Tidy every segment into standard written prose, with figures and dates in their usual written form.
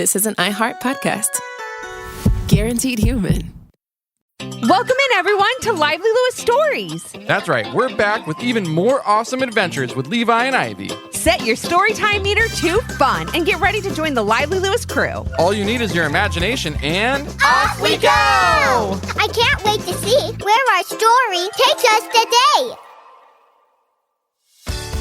This is an iHeart podcast. Guaranteed human. Welcome in, everyone, to Lively Lewis Stories. That's right. We're back with even more awesome adventures with Levi and Ivy. Set your storytime meter to fun and get ready to join the Lively Lewis crew. All you need is your imagination and... Off we go! I can't wait to see where our story takes us today.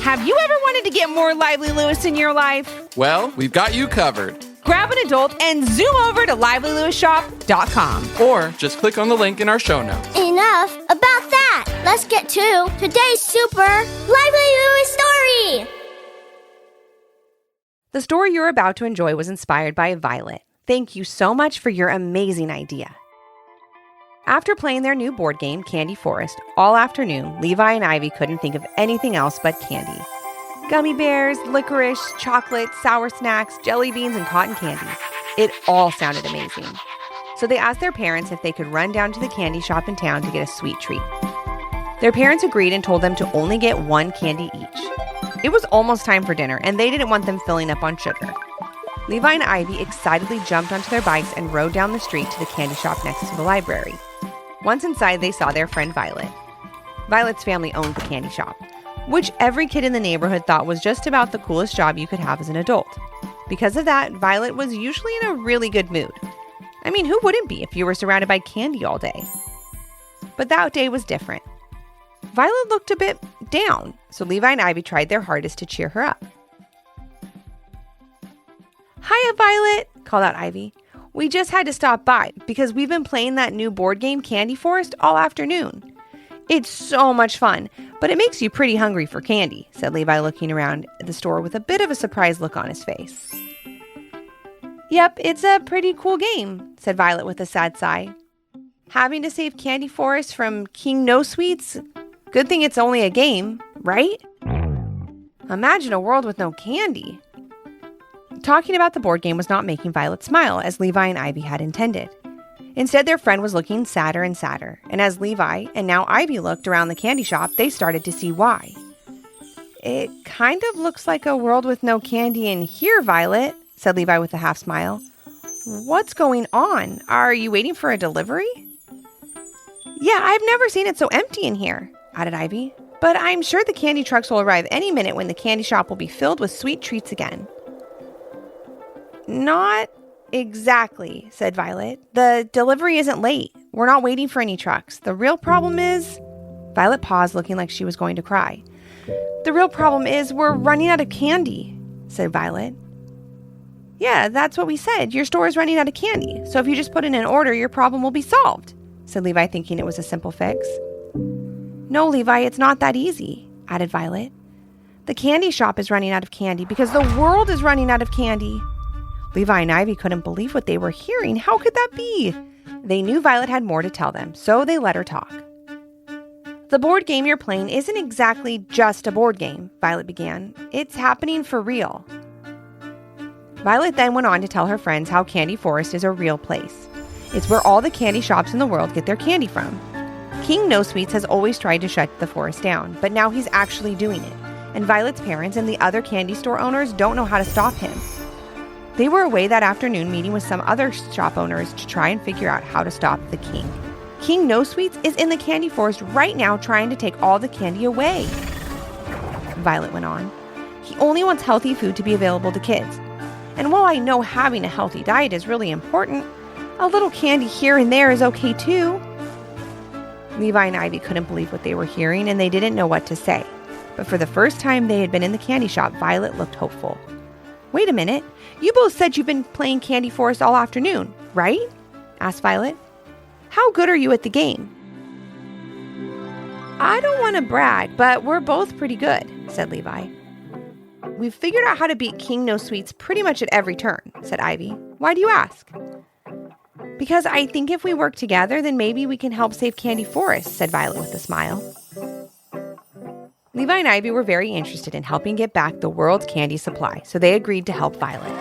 Have you ever wanted to get more Lively Lewis in your life? Well, we've got you covered. Grab an adult and zoom over to livelylewisshop.com. Or just click on the link in our show notes. Enough about that. Let's get to today's super Lively Lewis story. The story you're about to enjoy was inspired by Violet. Thank you so much for your amazing idea. After playing their new board game, Candy Forest, all afternoon, Levi and Ivy couldn't think of anything else but candy. Gummy bears, licorice, chocolate, sour snacks, jelly beans, and cotton candy. It all sounded amazing. So they asked their parents if they could run down to the candy shop in town to get a sweet treat. Their parents agreed and told them to only get one candy each. It was almost time for dinner, and they didn't want them filling up on sugar. Levi and Ivy excitedly jumped onto their bikes and rode down the street to the candy shop next to the library. Once inside, they saw their friend Violet. Violet's family owned the candy shop, which every kid in the neighborhood thought was just about the coolest job you could have as an adult. Because of that, Violet was usually in a really good mood. I mean, who wouldn't be if you were surrounded by candy all day? But that day was different. Violet looked a bit down, so Levi and Ivy tried their hardest to cheer her up. "Hiya, Violet," called out Ivy. "We just had to stop by because we've been playing that new board game, Candy Forest, all afternoon. It's so much fun, but it makes you pretty hungry for candy," said Levi, looking around the store with a bit of a surprised look on his face. "Yep, it's a pretty cool game," said Violet with a sad sigh. "Having to save Candy Forest from King No Sweets? Good thing it's only a game, right? Imagine a world with no candy." Talking about the board game was not making Violet smile as Levi and Ivy had intended. Instead, their friend was looking sadder and sadder, and as Levi and now Ivy looked around the candy shop, they started to see why. "It kind of looks like a world with no candy in here, Violet," said Levi with a half smile. "What's going on? Are you waiting for a delivery?" "Yeah, I've never seen it so empty in here," added Ivy. "But I'm sure the candy trucks will arrive any minute when the candy shop will be filled with sweet treats again." "Not exactly," said Violet. "The delivery isn't late. We're not waiting for any trucks. The real problem is..." Violet paused, looking like she was going to cry. "The real problem is we're running out of candy," said Violet. "Yeah, that's what we said. Your store is running out of candy. So if you just put in an order, your problem will be solved," said Levi, thinking it was a simple fix. "No, Levi, it's not that easy," added Violet. "The candy shop is running out of candy because the world is running out of candy." Levi and Ivy couldn't believe what they were hearing. How could that be? They knew Violet had more to tell them, so they let her talk. "The board game you're playing isn't exactly just a board game," Violet began. "It's happening for real." Violet then went on to tell her friends how Candy Forest is a real place. It's where all the candy shops in the world get their candy from. King No Sweets has always tried to shut the forest down, but now he's actually doing it, and Violet's parents and the other candy store owners don't know how to stop him. They were away that afternoon meeting with some other shop owners to try and figure out how to stop the king. King No Sweets is in the candy forest right now trying to take all the candy away, Violet went on. "He only wants healthy food to be available to kids. And while I know having a healthy diet is really important, a little candy here and there is okay too." Levi and Ivy couldn't believe what they were hearing, and they didn't know what to say. But for the first time they had been in the candy shop, Violet looked hopeful. "Wait a minute. You both said you've been playing Candy Forest all afternoon, right?" asked Violet. "How good are you at the game?" "I don't want to brag, but we're both pretty good," said Levi. "We've figured out how to beat King No Sweets pretty much at every turn," said Ivy. "Why do you ask?" "Because I think if we work together, then maybe we can help save Candy Forest," said Violet with a smile. Levi and Ivy were very interested in helping get back the world's candy supply, so they agreed to help Violet.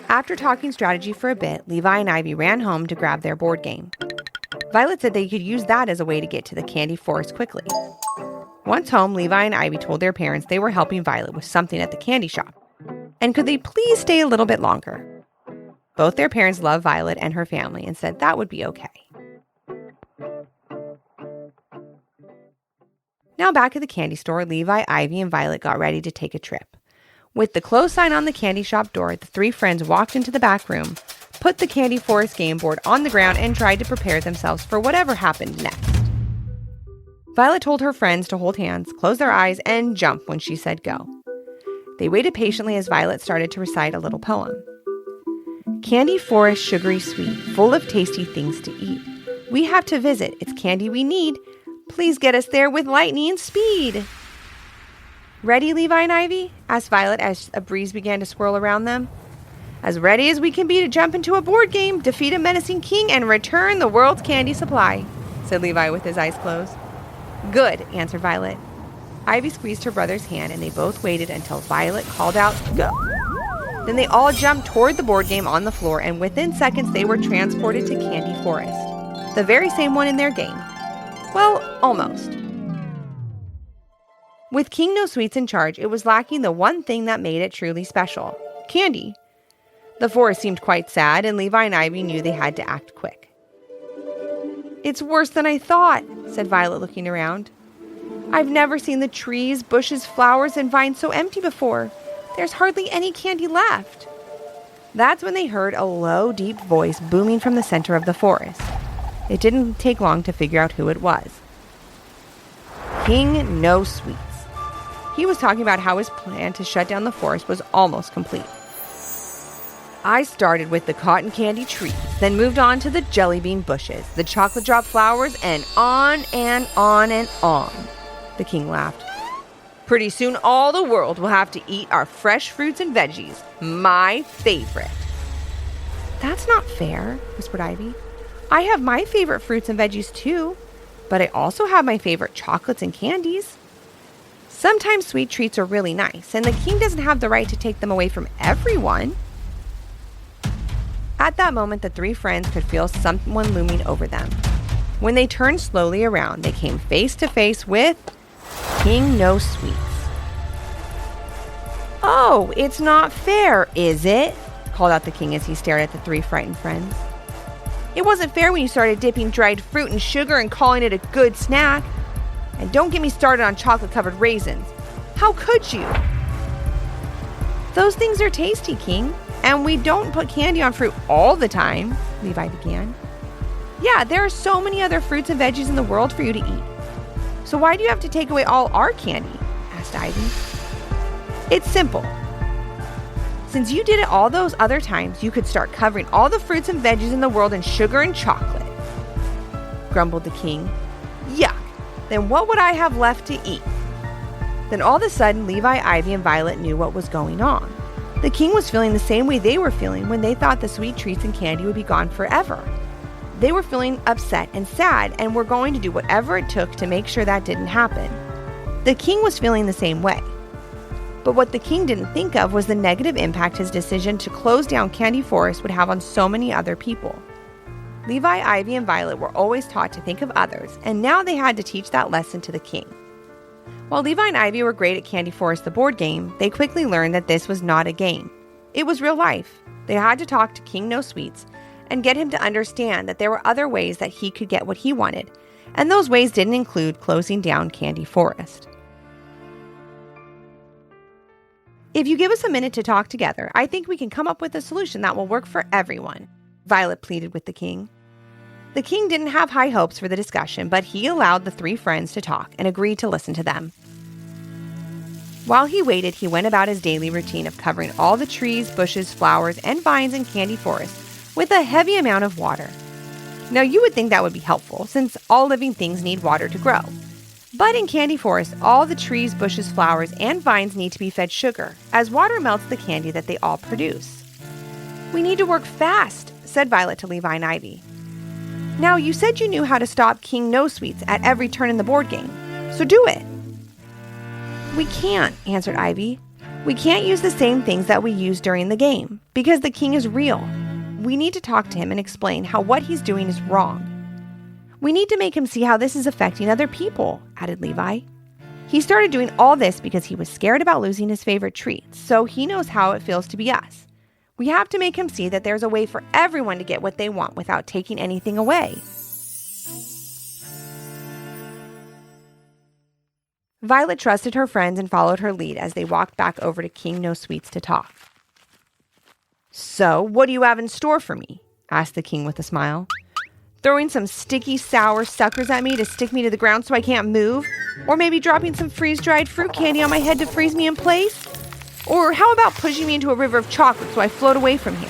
After talking strategy for a bit, Levi and Ivy ran home to grab their board game. Violet said they could use that as a way to get to the candy forest quickly. Once home, Levi and Ivy told their parents they were helping Violet with something at the candy shop. And could they please stay a little bit longer? Both their parents loved Violet and her family and said that would be okay. Now back at the candy store, Levi, Ivy, and Violet got ready to take a trip. With the close sign on the candy shop door, the three friends walked into the back room, put the Candy Forest game board on the ground, and tried to prepare themselves for whatever happened next. Violet told her friends to hold hands, close their eyes, and jump when she said go. They waited patiently as Violet started to recite a little poem. Candy Forest, sugary sweet, full of tasty things to eat. We have to visit, it's candy we need. Please get us there with lightning speed. Ready, Levi and Ivy? Asked Violet as a breeze began to swirl around them. As ready as we can be to jump into a board game, defeat a menacing king, and return the world's candy supply, said Levi with his eyes closed. Good, answered Violet. Ivy squeezed her brother's hand and they both waited until Violet called out, go. Then they all jumped toward the board game on the floor, and within seconds they were transported to Candy Forest, the very same one in their game. Well, almost. With King No Sweets in charge, it was lacking the one thing that made it truly special: candy. The forest seemed quite sad, and Levi and Ivy knew they had to act quick. It's worse than I thought, said Violet, looking around. I've never seen the trees, bushes, flowers, and vines so empty before. There's hardly any candy left. That's when they heard a low, deep voice booming from the center of the forest. It didn't take long to figure out who it was. King No Sweets. He was talking about how his plan to shut down the forest was almost complete. I started with the cotton candy trees, then moved on to the jelly bean bushes, the chocolate drop flowers, and on and on and on. The king laughed. Pretty soon all the world will have to eat our fresh fruits and veggies, my favorite. That's not fair, whispered Ivy. I have my favorite fruits and veggies too, but I also have my favorite chocolates and candies. Sometimes sweet treats are really nice, and the king doesn't have the right to take them away from everyone. At that moment, the three friends could feel someone looming over them. When they turned slowly around, they came face to face with King No Sweets. Oh, it's not fair, is it? Called out the king as he stared at the three frightened friends. It wasn't fair when you started dipping dried fruit in sugar and calling it a good snack. And don't get me started on chocolate-covered raisins. How could you? Those things are tasty, King, and we don't put candy on fruit all the time, Levi began. Yeah, there are so many other fruits and veggies in the world for you to eat. So why do you have to take away all our candy? Asked Ivy. It's simple. Since you did it all those other times, you could start covering all the fruits and veggies in the world in sugar and chocolate, grumbled the king. Yuck! Then what would I have left to eat? Then all of a sudden, Levi, Ivy, and Violet knew what was going on. The king was feeling the same way they were feeling when they thought the sweet treats and candy would be gone forever. They were feeling upset and sad and were going to do whatever it took to make sure that didn't happen. The king was feeling the same way. But what the king didn't think of was the negative impact his decision to close down Candy Forest would have on so many other people. Levi, Ivy, and Violet were always taught to think of others, and now they had to teach that lesson to the king. While Levi and Ivy were great at Candy Forest, the board game, they quickly learned that this was not a game. It was real life. They had to talk to King No Sweets and get him to understand that there were other ways that he could get what he wanted, and those ways didn't include closing down Candy Forest. If you give us a minute to talk together, I think we can come up with a solution that will work for everyone, Violet pleaded with the king. The king didn't have high hopes for the discussion, but he allowed the three friends to talk and agreed to listen to them. While he waited, he went about his daily routine of covering all the trees, bushes, flowers, and vines in Candy Forest with a heavy amount of water. Now, you would think that would be helpful, since all living things need water to grow. But in Candy Forest, all the trees, bushes, flowers, and vines need to be fed sugar, as water melts the candy that they all produce. We need to work fast, said Violet to Levi and Ivy. Now, you said you knew how to stop King No Sweets at every turn in the board game, so do it. We can't, answered Ivy. We can't use the same things that we used during the game, because the king is real. We need to talk to him and explain how what he's doing is wrong. We need to make him see how this is affecting other people, added Levi. He started doing all this because he was scared about losing his favorite treats, so he knows how it feels to be us. We have to make him see that there's a way for everyone to get what they want without taking anything away. Violet trusted her friends and followed her lead as they walked back over to King No Sweets to talk. "So, what do you have in store for me?" asked the king with a smile. "Throwing some sticky, sour suckers at me to stick me to the ground so I can't move? Or maybe dropping some freeze-dried fruit candy on my head to freeze me in place? Or how about pushing me into a river of chocolate so I float away from here?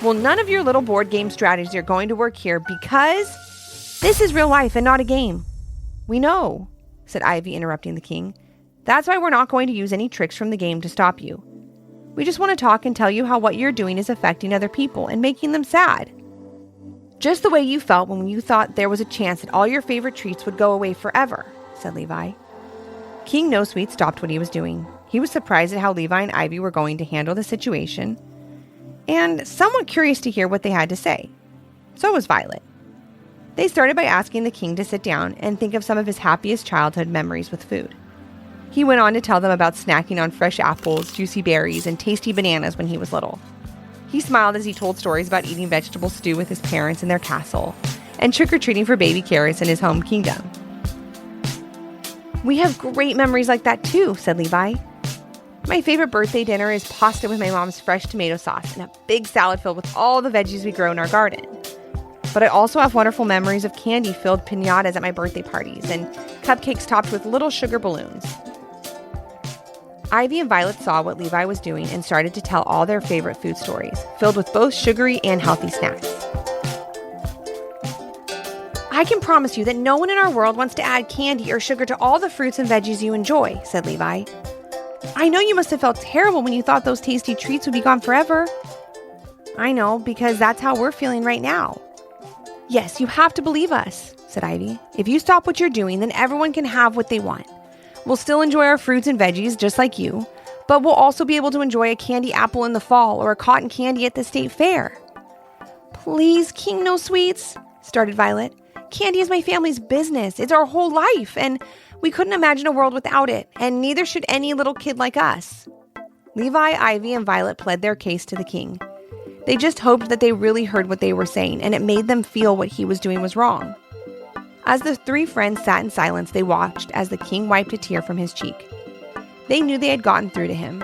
Well, none of your little board game strategies are going to work here because this is real life and not a game." "We know," said Ivy, interrupting the king. "That's why we're not going to use any tricks from the game to stop you. We just want to talk and tell you how what you're doing is affecting other people and making them sad. Just the way you felt when you thought there was a chance that all your favorite treats would go away forever," said Levi. King No Sweet stopped what he was doing. He was surprised at how Levi and Ivy were going to handle the situation, and somewhat curious to hear what they had to say. So was Violet. They started by asking the king to sit down and think of some of his happiest childhood memories with food. He went on to tell them about snacking on fresh apples, juicy berries, and tasty bananas when he was little. He smiled as he told stories about eating vegetable stew with his parents in their castle and trick-or-treating for baby carrots in his home kingdom. "We have great memories like that too," said Levi. "My favorite birthday dinner is pasta with my mom's fresh tomato sauce and a big salad filled with all the veggies we grow in our garden. But I also have wonderful memories of candy-filled piñatas at my birthday parties and cupcakes topped with little sugar balloons." Ivy and Violet saw what Levi was doing and started to tell all their favorite food stories, filled with both sugary and healthy snacks. "I can promise you that no one in our world wants to add candy or sugar to all the fruits and veggies you enjoy," said Levi. "I know you must have felt terrible when you thought those tasty treats would be gone forever." "I know, because that's how we're feeling right now." "Yes, you have to believe us," said Ivy. "If you stop what you're doing, then everyone can have what they want. We'll still enjoy our fruits and veggies just like you, but we'll also be able to enjoy a candy apple in the fall or a cotton candy at the state fair." "Please, King No Sweets," started Violet. "Candy is my family's business. It's our whole life, and we couldn't imagine a world without it, and neither should any little kid like us." Levi, Ivy, and Violet pled their case to the king. They just hoped that they really heard what they were saying, and it made them feel what he was doing was wrong. As the three friends sat in silence, they watched as the king wiped a tear from his cheek. They knew they had gotten through to him.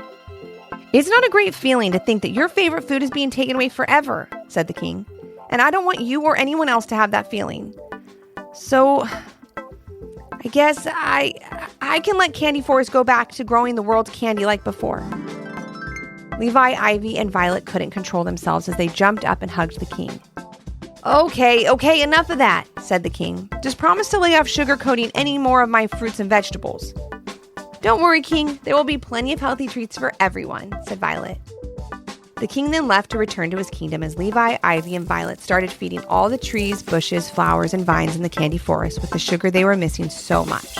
"It's not a great feeling to think that your favorite food is being taken away forever," said the king. "And I don't want you or anyone else to have that feeling. So, I guess I can let Candy Forest go back to growing the world's candy like before." Levi, Ivy, and Violet couldn't control themselves as they jumped up and hugged the king. Okay, enough of that," said the king. "Just promise to lay off sugarcoating any more of my fruits and vegetables." "Don't worry, King. There will be plenty of healthy treats for everyone," said Violet. The king then left to return to his kingdom as Levi, Ivy, and Violet started feeding all the trees, bushes, flowers, and vines in the candy forest with the sugar they were missing so much.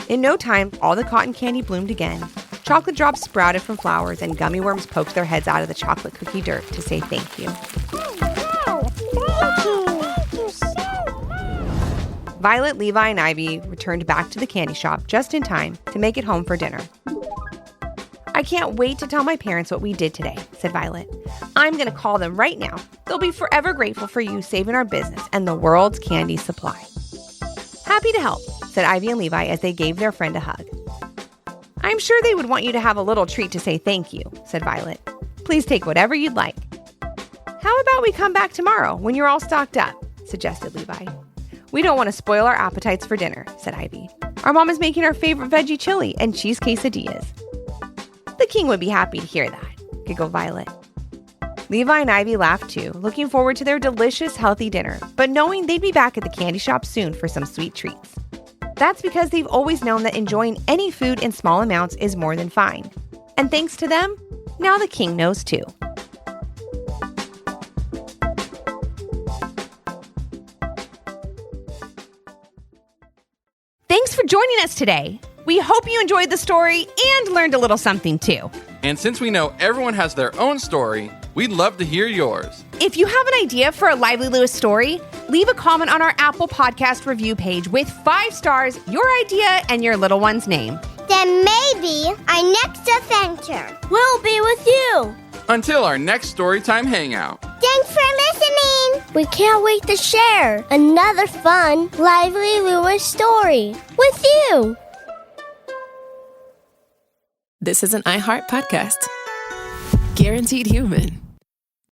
In no time, all the cotton candy bloomed again. Chocolate drops sprouted from flowers, and gummy worms poked their heads out of the chocolate cookie dirt to say thank you. Violet, Levi, and Ivy returned back to the candy shop just in time to make it home for dinner. "I can't wait to tell my parents what we did today," said Violet. "I'm going to call them right now. They'll be forever grateful for you saving our business and the world's candy supply." "Happy to help," said Ivy and Levi as they gave their friend a hug. "I'm sure they would want you to have a little treat to say thank you," said Violet. "Please take whatever you'd like." "How about we come back tomorrow when you're all stocked up?" suggested Levi. "We don't want to spoil our appetites for dinner," said Ivy. "Our mom is making our favorite veggie chili and cheese quesadillas." "The king would be happy to hear that," giggled Violet. Levi and Ivy laughed too, looking forward to their delicious, healthy dinner, but knowing they'd be back at the candy shop soon for some sweet treats. That's because they've always known that enjoying any food in small amounts is more than fine. And thanks to them, now the king knows too. Thanks for joining us today. We hope you enjoyed the story and learned a little something too. And since we know everyone has their own story, we'd love to hear yours. If you have an idea for a Lively Lewis story, leave a comment on our Apple Podcast review page with 5 stars, your idea, and your little one's name. Then maybe our next adventure will be with you. Until our next Storytime Hangout. Thanks for listening. We can't wait to share another fun, lively Lewis story with you. This is an iHeart podcast. Guaranteed human.